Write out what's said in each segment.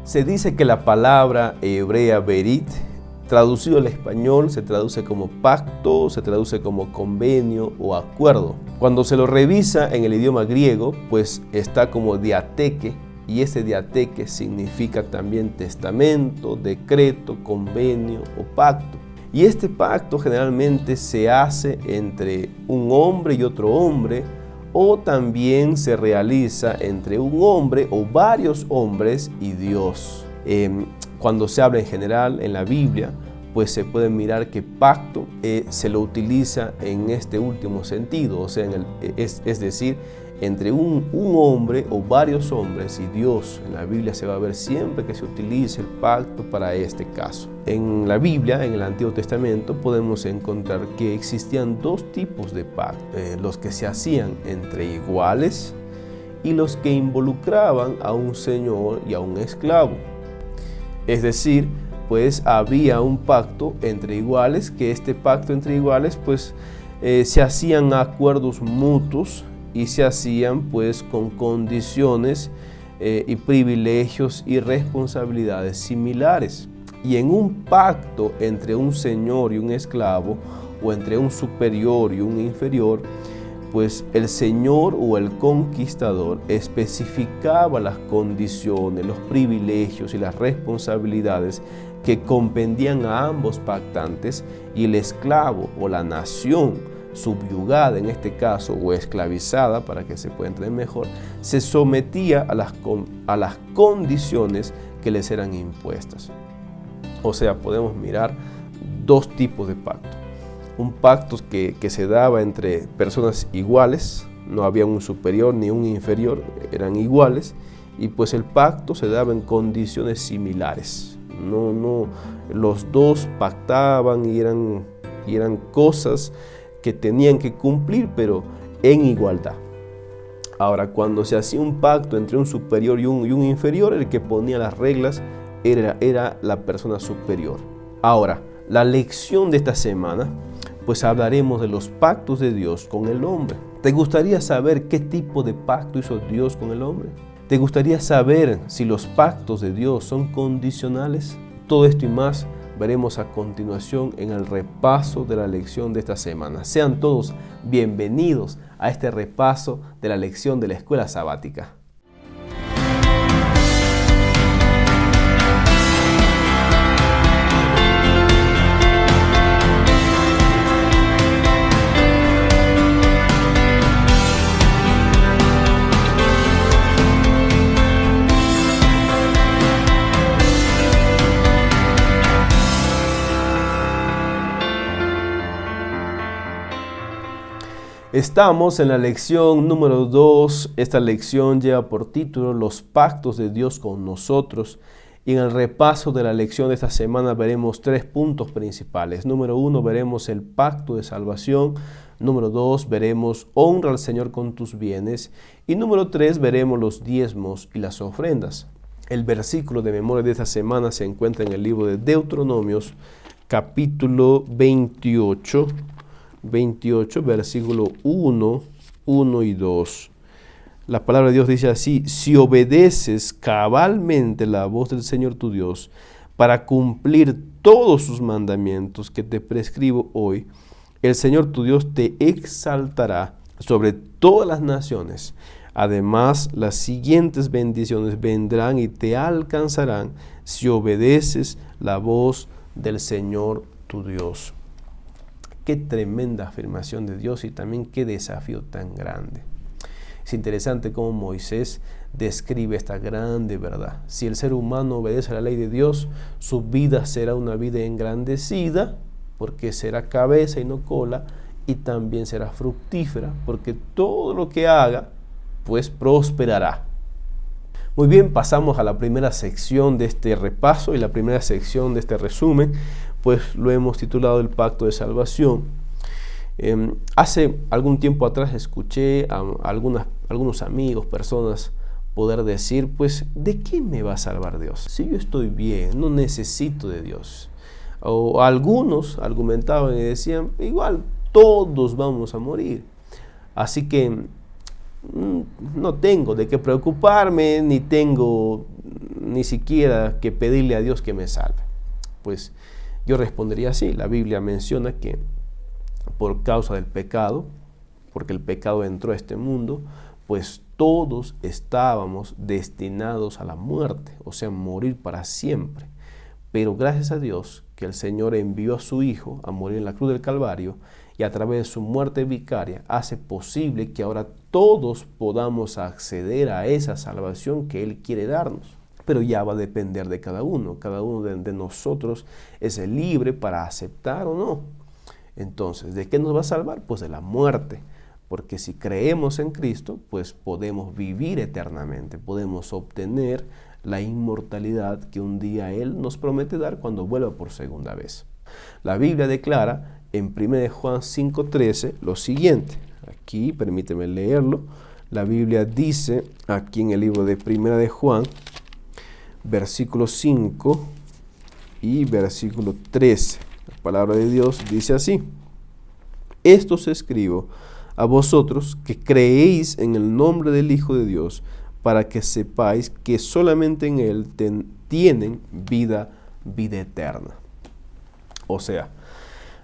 Se dice que la palabra hebrea berit, traducido al español, se traduce como pacto, se traduce como convenio o acuerdo. Cuando se lo revisa en el idioma griego, pues está como diateque, y ese diateque significa también testamento, decreto, convenio o pacto. Y este pacto generalmente se hace entre un hombre y otro hombre, o también se realiza entre un hombre o varios hombres y Dios. Cuando se habla en general en la Biblia, pues se puede mirar que pacto se lo utiliza en este último sentido, o sea, es decir, entre un hombre o varios hombres y Dios. En la Biblia se va a ver siempre que se utiliza el pacto para este caso. En la Biblia, en el Antiguo Testamento, podemos encontrar que existían dos tipos de pactos, los que se hacían entre iguales y los que involucraban a un señor y a un esclavo. Es decir, pues había un pacto entre iguales, que este pacto entre iguales pues se hacían acuerdos mutuos y se hacían pues con condiciones y privilegios y responsabilidades similares. Y en un pacto entre un señor y un esclavo, o entre un superior y un inferior, pues el señor o el conquistador especificaba las condiciones, los privilegios y las responsabilidades que compendían a ambos pactantes, y el esclavo o la nación subyugada en este caso, o esclavizada para que se pueda entender mejor, se sometía a las condiciones que les eran impuestas. O sea, podemos mirar dos tipos de pacto. Un pacto que se daba entre personas iguales, no había un superior ni un inferior, eran iguales, y pues el pacto se daba en condiciones similares. No, los dos pactaban y eran cosas que tenían que cumplir, pero en igualdad. Ahora, cuando se hacía un pacto entre un superior y un inferior, el que ponía las reglas era la persona superior. Ahora, la lección de esta semana, pues hablaremos de los pactos de Dios con el hombre. ¿Te gustaría saber qué tipo de pacto hizo Dios con el hombre? ¿Te gustaría saber si los pactos de Dios son condicionales? Todo esto y más veremos a continuación en el repaso de la lección de esta semana. Sean todos bienvenidos a este repaso de la lección de la escuela sabática. Estamos en la lección número 2. Esta lección lleva por título Los pactos de Dios con nosotros. Y en el repaso de la lección de esta semana veremos 3 puntos principales. Número 1, veremos el pacto de salvación. Número 2, veremos honra al Señor con tus bienes. Y número 3, veremos los diezmos y las ofrendas. El versículo de memoria de esta semana se encuentra en el libro de Deuteronomios, capítulo 28, versículo 1 y 2. La palabra de Dios dice así: si obedeces cabalmente la voz del Señor tu Dios para cumplir todos sus mandamientos que te prescribo hoy, el Señor tu Dios te exaltará sobre todas las naciones. Además, las siguientes bendiciones vendrán y te alcanzarán si obedeces la voz del Señor tu Dios. Qué tremenda afirmación de Dios, y también qué desafío tan grande. Es interesante cómo Moisés describe esta grande verdad. Si el ser humano obedece a la ley de Dios, su vida será una vida engrandecida, porque será cabeza y no cola, y también será fructífera, porque todo lo que haga, pues prosperará. Muy bien, pasamos a la primera sección de este repaso, y la primera sección de este resumen, pues lo hemos titulado el pacto de salvación. Hace algún tiempo atrás escuché a algunos amigos, personas, poder decir, pues, ¿de qué me va a salvar Dios? Si yo estoy bien, no necesito de Dios. O algunos argumentaban y decían, igual todos vamos a morir, así que no tengo de qué preocuparme, ni tengo ni siquiera que pedirle a Dios que me salve? Pues yo respondería así. La Biblia menciona que por causa del pecado, porque el pecado entró a este mundo, pues todos estábamos destinados a la muerte, o sea, morir para siempre. Pero gracias a Dios que el Señor envió a su Hijo a morir en la cruz del Calvario, y a través de su muerte vicaria hace posible que ahora todos podamos acceder a esa salvación que Él quiere darnos. Pero ya va a depender de cada uno de nosotros es libre para aceptar o no. Entonces, ¿de qué nos va a salvar? Pues de la muerte. Porque si creemos en Cristo, pues podemos vivir eternamente, podemos obtener la inmortalidad que un día Él nos promete dar cuando vuelva por segunda vez. La Biblia declara en 1 Juan 5:13 lo siguiente. Aquí, permíteme leerlo. La Biblia dice aquí en el libro de 1 Juan, versículo 5 y versículo 13. La palabra de Dios dice así: esto os escribo a vosotros que creéis en el nombre del Hijo de Dios, para que sepáis que solamente en Él tienen vida eterna. O sea,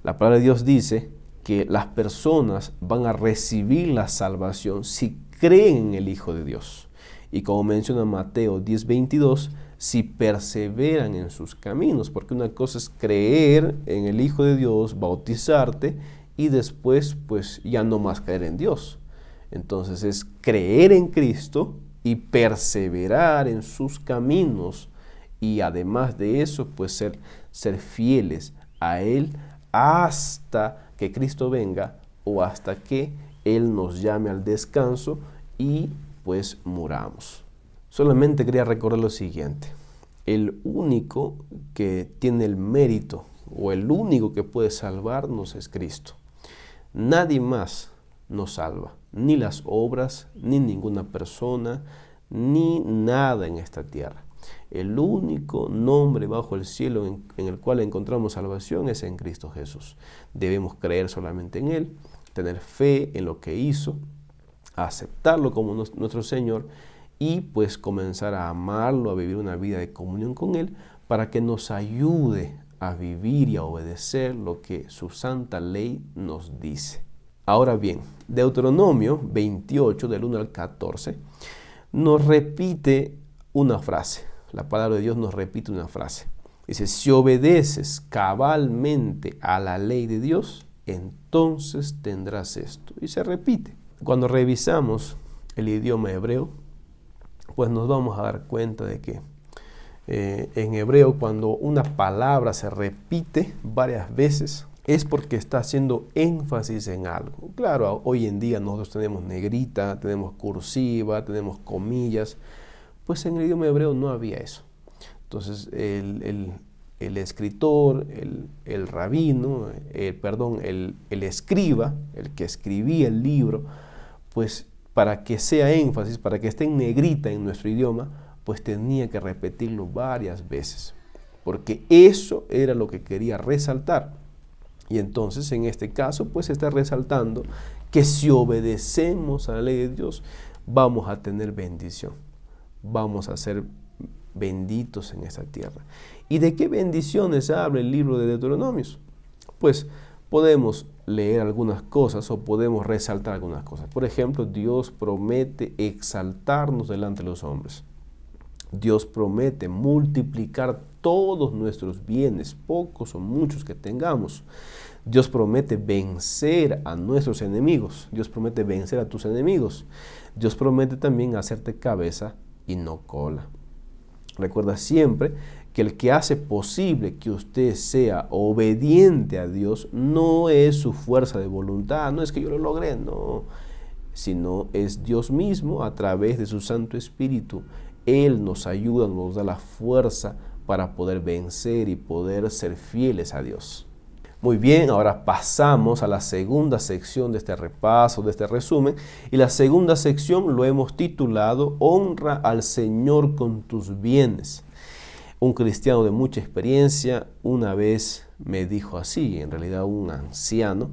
la palabra de Dios dice que las personas van a recibir la salvación si creen en el Hijo de Dios. Y como menciona Mateo 10:22, si perseveran en sus caminos, porque una cosa es creer en el Hijo de Dios, bautizarte, y después pues ya no más creer en Dios. Entonces es creer en Cristo y perseverar en sus caminos, y además de eso pues ser fieles a Él hasta que Cristo venga o hasta que Él nos llame al descanso y pues muramos. Solamente quería recordar lo siguiente: el único que tiene el mérito o el único que puede salvarnos es Cristo. Nadie más nos salva, ni las obras, ni ninguna persona, ni nada en esta tierra. El único nombre bajo el cielo en el cual encontramos salvación es en Cristo Jesús. Debemos creer solamente en Él, tener fe en lo que hizo, aceptarlo como nuestro Señor y pues comenzar a amarlo, a vivir una vida de comunión con Él para que nos ayude a vivir y a obedecer lo que su santa ley nos dice. Ahora bien, Deuteronomio 28, del 1 al 14, nos repite una frase. La palabra de Dios nos repite una frase. Dice: si obedeces cabalmente a la ley de Dios, entonces tendrás esto. Y se repite. Cuando revisamos el idioma hebreo, pues nos vamos a dar cuenta de que en hebreo, cuando una palabra se repite varias veces, es porque está haciendo énfasis en algo. Claro, hoy en día nosotros tenemos negrita, tenemos cursiva, tenemos comillas. Pues en el idioma hebreo no había eso. Entonces el escritor, el rabino, el escriba, el que escribía el libro, pues para que sea énfasis, para que esté en negrita en nuestro idioma, pues tenía que repetirlo varias veces, porque eso era lo que quería resaltar. Y entonces en este caso pues está resaltando que si obedecemos a la ley de Dios, vamos a tener bendición, vamos a ser benditos en esta tierra. ¿Y de qué bendiciones habla el libro de Deuteronomios? Pues podemos leer algunas cosas o podemos resaltar algunas cosas. Por ejemplo, Dios promete exaltarnos delante de los hombres. Dios promete multiplicar todos nuestros bienes, pocos o muchos que tengamos. Dios promete vencer a nuestros enemigos. Dios promete vencer a tus enemigos. Dios promete también hacerte cabeza y no cola. Recuerda siempre que el que hace posible que usted sea obediente a Dios no es su fuerza de voluntad, no es que yo lo logré, no, sino es Dios mismo a través de su Santo Espíritu. Él nos ayuda, nos da la fuerza para poder vencer y poder ser fieles a Dios. Muy bien, ahora pasamos a la segunda sección de este repaso, de este resumen. Y la segunda sección lo hemos titulado Honra al Señor con tus bienes. Un cristiano de mucha experiencia una vez me dijo así, en realidad un anciano,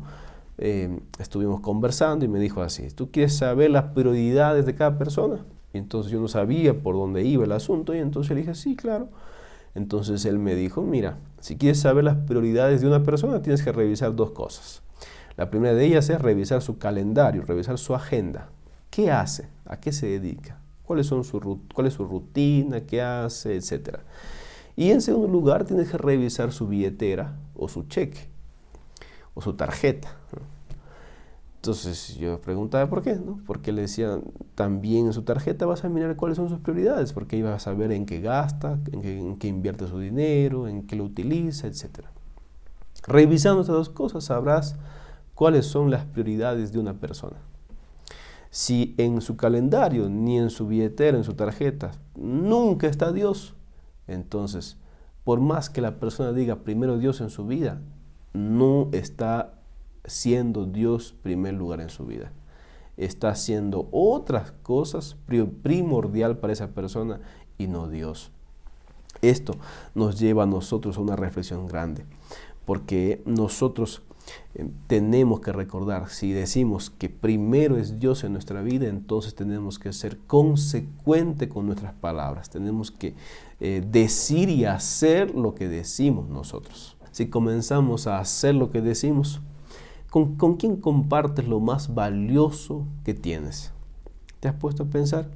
estuvimos conversando y me dijo así: ¿tú quieres saber las prioridades de cada persona? Y entonces yo no sabía por dónde iba el asunto y entonces le dije, sí, claro. Entonces él me dijo, mira, si quieres saber las prioridades de una persona, tienes que revisar dos cosas. La primera de ellas es revisar su calendario, revisar su agenda. ¿Qué hace? ¿A qué se dedica? ¿Cuál es su rutina? ¿Qué hace? Etcétera. Y en segundo lugar, tienes que revisar su billetera o su cheque o su tarjeta, ¿no? Entonces yo preguntaba por qué, ¿no? Porque le decía, también en su tarjeta vas a mirar cuáles son sus prioridades, porque ahí vas a saber en qué gasta, en qué invierte su dinero, en qué lo utiliza, etc. Revisando estas dos cosas sabrás cuáles son las prioridades de una persona. Si en su calendario, ni en su billetera, en su tarjeta, nunca está Dios, entonces, por más que la persona diga primero Dios en su vida, no está siendo Dios primer lugar en su vida. Está haciendo otras cosas primordial para esa persona y no Dios. Esto nos lleva a nosotros a una reflexión grande, porque nosotros tenemos que recordar, si decimos que primero es Dios en nuestra vida, entonces tenemos que ser consecuentes con nuestras palabras. Tenemos que decir y hacer lo que decimos nosotros. Si comenzamos a hacer lo que decimos, ¿con quién compartes lo más valioso que tienes? ¿Te has puesto a pensar?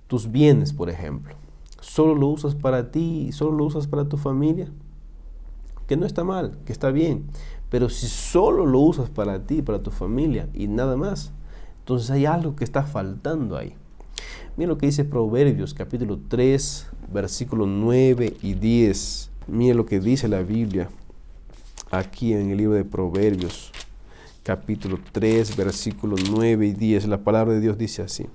Tus bienes, por ejemplo, ¿solo lo usas para ti y solo lo usas para tu familia? Que no está mal, que está bien. Pero si solo lo usas para ti, para tu familia y nada más, entonces hay algo que está faltando ahí. Mira lo que dice Proverbios, capítulo 3, versículos 9 y 10. Mira lo que dice la Biblia aquí en el libro de Proverbios, capítulo 3, versículos 9 y 10. La palabra de Dios dice así: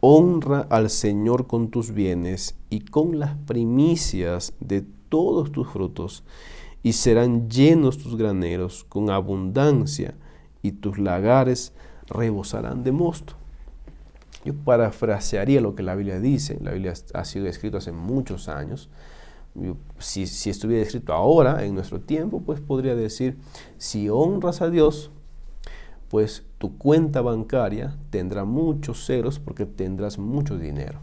honra al Señor con tus bienes y con las primicias de todos tus frutos, y serán llenos tus graneros con abundancia, y tus lagares rebosarán de mosto. Yo parafrasearía lo que la Biblia dice. La Biblia ha sido escrita hace muchos años. Si estuviera escrito ahora, en nuestro tiempo, pues podría decir, si honras a Dios, pues tu cuenta bancaria tendrá muchos ceros porque tendrás mucho dinero.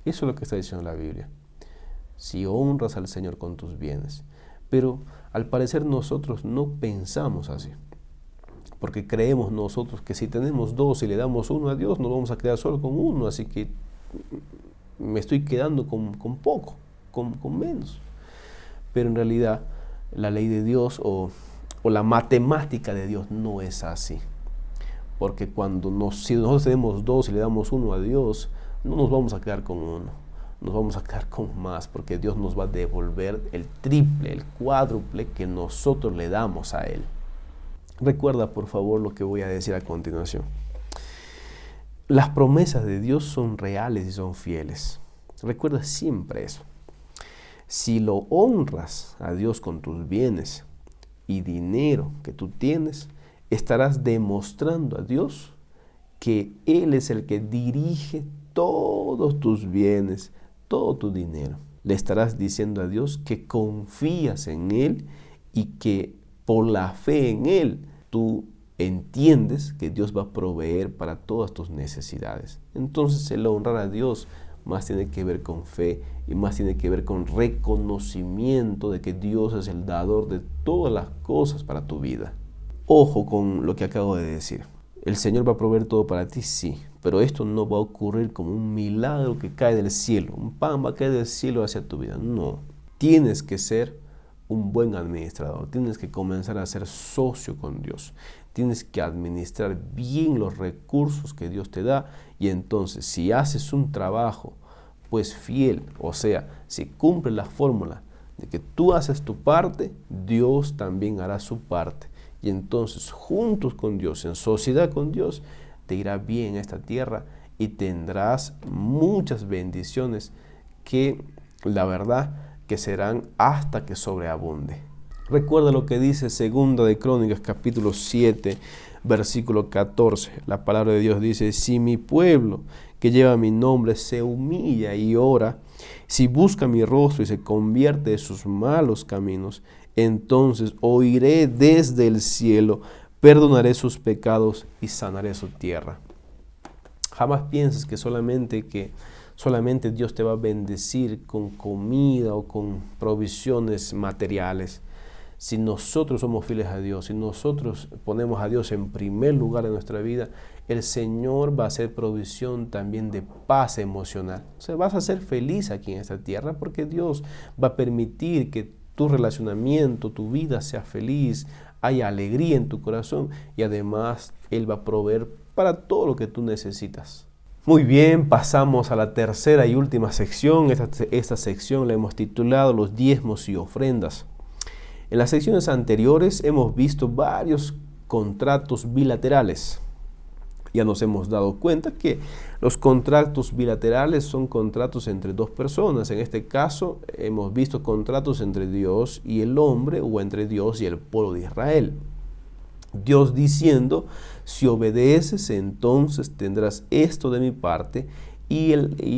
Eso es lo que está diciendo la Biblia. Si honras al Señor con tus bienes. Pero al parecer nosotros no pensamos así, porque creemos nosotros que si tenemos dos y le damos uno a Dios, nos vamos a quedar solo con uno, así que me estoy quedando con poco, con menos. Pero en realidad la ley de Dios o la matemática de Dios no es así, porque si nosotros tenemos dos y le damos uno a Dios, no nos vamos a quedar con uno. Nos vamos a quedar con más, porque Dios nos va a devolver el triple, el cuádruple que nosotros le damos a Él. Recuerda, por favor, lo que voy a decir a continuación. Las promesas de Dios son reales y son fieles. Recuerda siempre eso. Si lo honras a Dios con tus bienes y dinero que tú tienes, estarás demostrando a Dios que Él es el que dirige todos tus bienes, todo tu dinero. Le estarás diciendo a Dios que confías en Él y que por la fe en Él tú entiendes que Dios va a proveer para todas tus necesidades. Entonces el honrar a Dios más tiene que ver con fe y más tiene que ver con reconocimiento de que Dios es el dador de todas las cosas para tu vida. Ojo con lo que acabo de decir. ¿El Señor va a proveer todo para ti? Sí, pero esto no va a ocurrir como un milagro que cae del cielo. Un pan va a caer del cielo hacia tu vida. No, tienes que ser un buen administrador. Tienes que comenzar a ser socio con Dios. Tienes que administrar bien los recursos que Dios te da. Y entonces, si haces un trabajo, pues fiel, o sea, si cumples la fórmula de que tú haces tu parte, Dios también hará su parte. Y entonces, juntos con Dios, en sociedad con Dios, te irá bien en esta tierra y tendrás muchas bendiciones que, la verdad, que serán hasta que sobreabunde. Recuerda lo que dice 2 de Crónicas, capítulo 7, versículo 14. La palabra de Dios dice: si mi pueblo, que lleva mi nombre, se humilla y ora, si busca mi rostro y se convierte de sus malos caminos, entonces oiré desde el cielo, perdonaré sus pecados y sanaré su tierra. Jamás pienses que solamente Dios te va a bendecir con comida o con provisiones materiales. Si nosotros somos fieles a Dios, si nosotros ponemos a Dios en primer lugar en nuestra vida, el Señor va a hacer provisión también de paz emocional. O sea, vas a ser feliz aquí en esta tierra porque Dios va a permitir que tu relacionamiento, tu vida sea feliz, haya alegría en tu corazón y además Él va a proveer para todo lo que tú necesitas. Muy bien, pasamos a la tercera y última sección. Esta sección la hemos titulado Los diezmos y ofrendas. En las secciones anteriores hemos visto varios contratos bilaterales. Ya nos hemos dado cuenta que los contratos bilaterales son contratos entre dos personas. En este caso hemos visto contratos entre Dios y el hombre o entre Dios y el pueblo de Israel. Dios diciendo, si obedeces, entonces tendrás esto de mi parte, y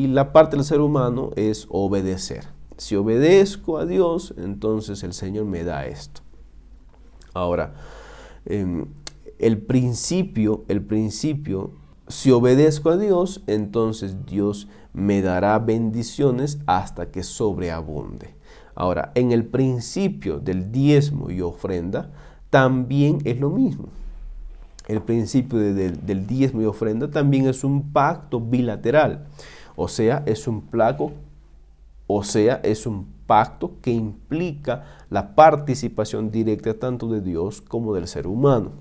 la parte del ser humano es obedecer. Si obedezco a Dios, entonces el Señor me da esto. Ahora, el principio, si obedezco a Dios, entonces Dios me dará bendiciones hasta que sobreabunde. Ahora, en el principio del diezmo y ofrenda, también es lo mismo. El principio del diezmo y ofrenda también es un pacto bilateral. O sea, es un pacto que implica la participación directa tanto de Dios como del ser humano.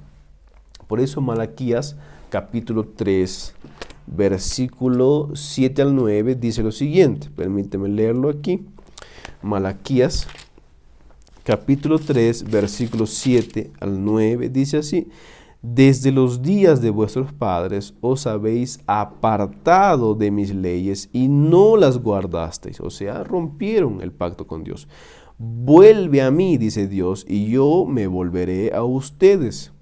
Por eso Malaquías capítulo 3, versículo 7 al 9 dice lo siguiente. Permíteme leerlo aquí. Malaquías capítulo 3, versículo 7 al 9 dice así: desde los días de vuestros padres os habéis apartado de mis leyes y no las guardasteis. O sea, rompieron el pacto con Dios. Vuelve a mí, dice Dios, y yo me volveré a ustedes.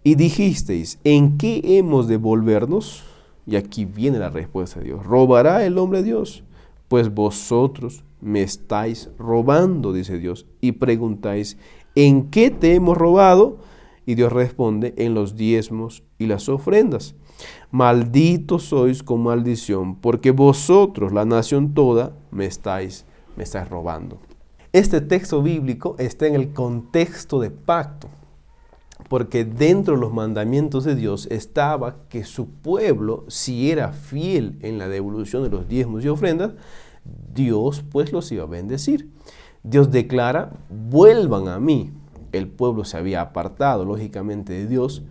Y dijisteis, ¿en qué hemos de volvernos? Y aquí viene la respuesta de Dios. ¿Robará el hombre a Dios? Pues vosotros me estáis robando, dice Dios, y preguntáis, ¿en qué te hemos robado? Y Dios responde, en los diezmos y las ofrendas. Malditos sois con maldición, porque vosotros, la nación toda, me estáis robando. Este texto bíblico está en el contexto de pacto, porque dentro de los mandamientos de Dios estaba que su pueblo, si era fiel en la devolución de los diezmos y ofrendas, Dios pues los iba a bendecir. Dios declara, vuelvan a mí. El pueblo se había apartado lógicamente de Dios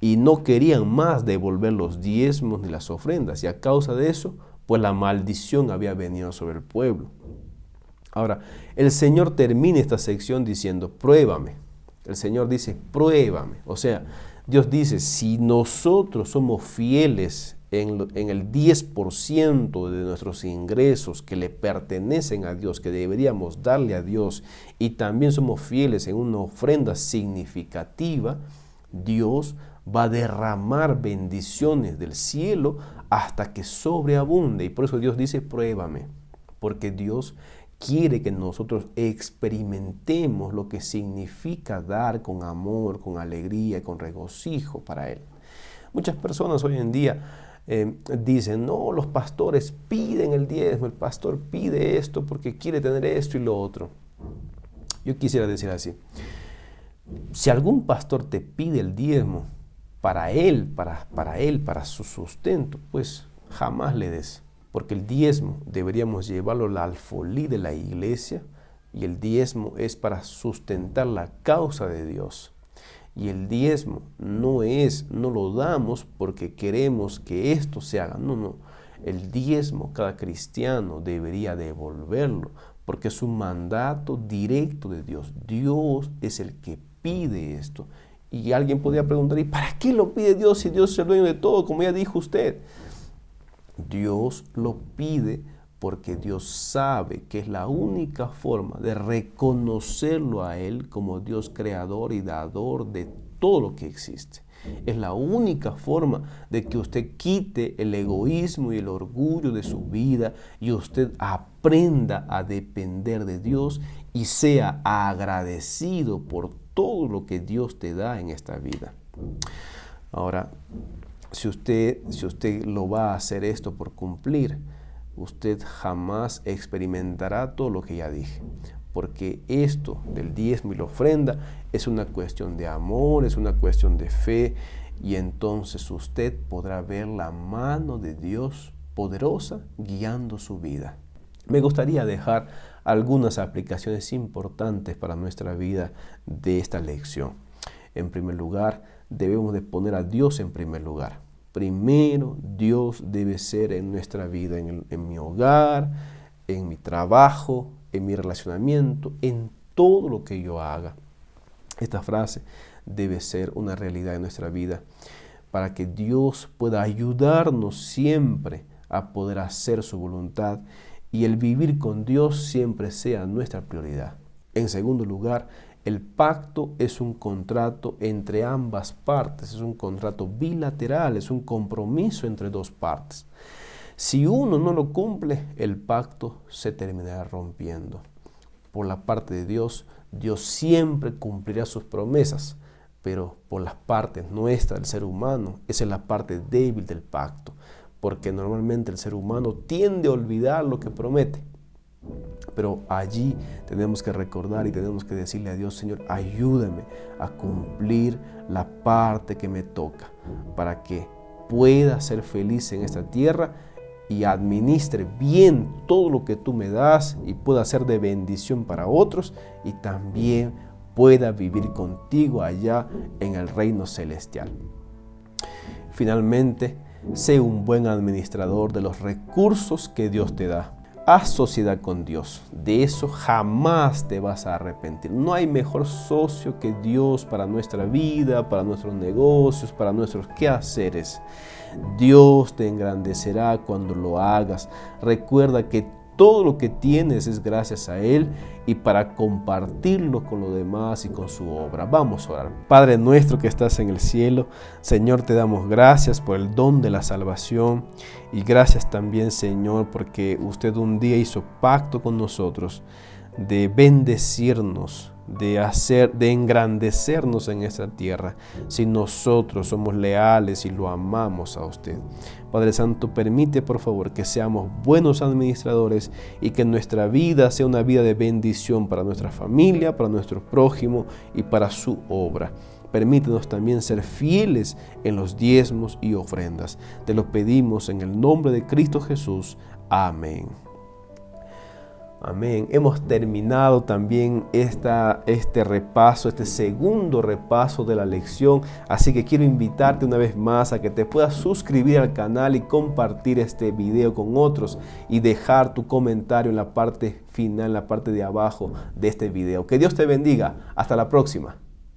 y no querían más devolver los diezmos ni las ofrendas, y a causa de eso pues la maldición había venido sobre el pueblo. Ahora, el Señor termina esta sección diciendo, pruébame. El Señor dice, pruébame. O sea, Dios dice, si nosotros somos fieles en el 10% de nuestros ingresos que le pertenecen a Dios, que deberíamos darle a Dios, y también somos fieles en una ofrenda significativa, Dios va a derramar bendiciones del cielo hasta que sobreabunde. Y por eso Dios dice, pruébame, porque Dios quiere que nosotros experimentemos lo que significa dar con amor, con alegría, con regocijo para Él. Muchas personas hoy en día dicen, no, los pastores piden el diezmo, el pastor pide esto porque quiere tener esto y lo otro. Yo quisiera decir así, si algún pastor te pide el diezmo para él, para su sustento, pues jamás le des. Porque el diezmo deberíamos llevarlo al alfolí de la iglesia, y el diezmo es para sustentar la causa de Dios. Y el diezmo no lo damos porque queremos que esto se haga. No. El diezmo cada cristiano debería devolverlo porque es un mandato directo de Dios. Dios es el que pide esto. Y alguien podría preguntar, ¿y para qué lo pide Dios si Dios es el dueño de todo, como ya dijo usted? Dios lo pide porque Dios sabe que es la única forma de reconocerlo a Él como Dios creador y dador de todo lo que existe. Es la única forma de que usted quite el egoísmo y el orgullo de su vida y usted aprenda a depender de Dios y sea agradecido por todo lo que Dios te da en esta vida. Ahora, si usted lo va a hacer esto por cumplir, usted jamás experimentará todo lo que ya dije. Porque esto del diezmo y la ofrenda es una cuestión de amor, es una cuestión de fe, y entonces usted podrá ver la mano de Dios poderosa guiando su vida. Me gustaría dejar algunas aplicaciones importantes para nuestra vida de esta lección. En primer lugar, debemos de poner a Dios en primer lugar. Primero, Dios debe ser en nuestra vida, en mi hogar, en mi trabajo, en mi relacionamiento, en todo lo que yo haga. Esta frase debe ser una realidad en nuestra vida para que Dios pueda ayudarnos siempre a poder hacer su voluntad y el vivir con Dios siempre sea nuestra prioridad. En segundo lugar, el pacto es un contrato entre ambas partes, es un contrato bilateral, es un compromiso entre dos partes. Si uno no lo cumple, el pacto se terminará rompiendo. Por la parte de Dios, Dios siempre cumplirá sus promesas, pero por las partes nuestras, del ser humano, esa es la parte débil del pacto, porque normalmente el ser humano tiende a olvidar lo que promete. Pero allí tenemos que recordar y tenemos que decirle a Dios: Señor, ayúdame a cumplir la parte que me toca para que pueda ser feliz en esta tierra y administre bien todo lo que tú me das y pueda ser de bendición para otros y también pueda vivir contigo allá en el reino celestial. Finalmente, sé un buen administrador de los recursos que Dios te da. Haz sociedad con Dios. De eso jamás te vas a arrepentir. No hay mejor socio que Dios para nuestra vida, para nuestros negocios, para nuestros quehaceres. Dios te engrandecerá cuando lo hagas. Recuerda que todo lo que tienes es gracias a Él y para compartirlo con los demás y con su obra. Vamos a orar. Padre nuestro que estás en el cielo, Señor, te damos gracias por el don de la salvación y gracias también, Señor, porque usted un día hizo pacto con nosotros de bendecirnos, de engrandecernos en esta tierra si nosotros somos leales y lo amamos a usted. Padre Santo, permite por favor que seamos buenos administradores y que nuestra vida sea una vida de bendición para nuestra familia, para nuestro prójimo y para su obra. Permítenos también ser fieles en los diezmos y ofrendas. Te lo pedimos en el nombre de Cristo Jesús. Amén. Amén. Hemos terminado también este repaso, este segundo repaso de la lección. Así que quiero invitarte una vez más a que te puedas suscribir al canal y compartir este video con otros y dejar tu comentario en la parte final, en la parte de abajo de este video. Que Dios te bendiga. Hasta la próxima.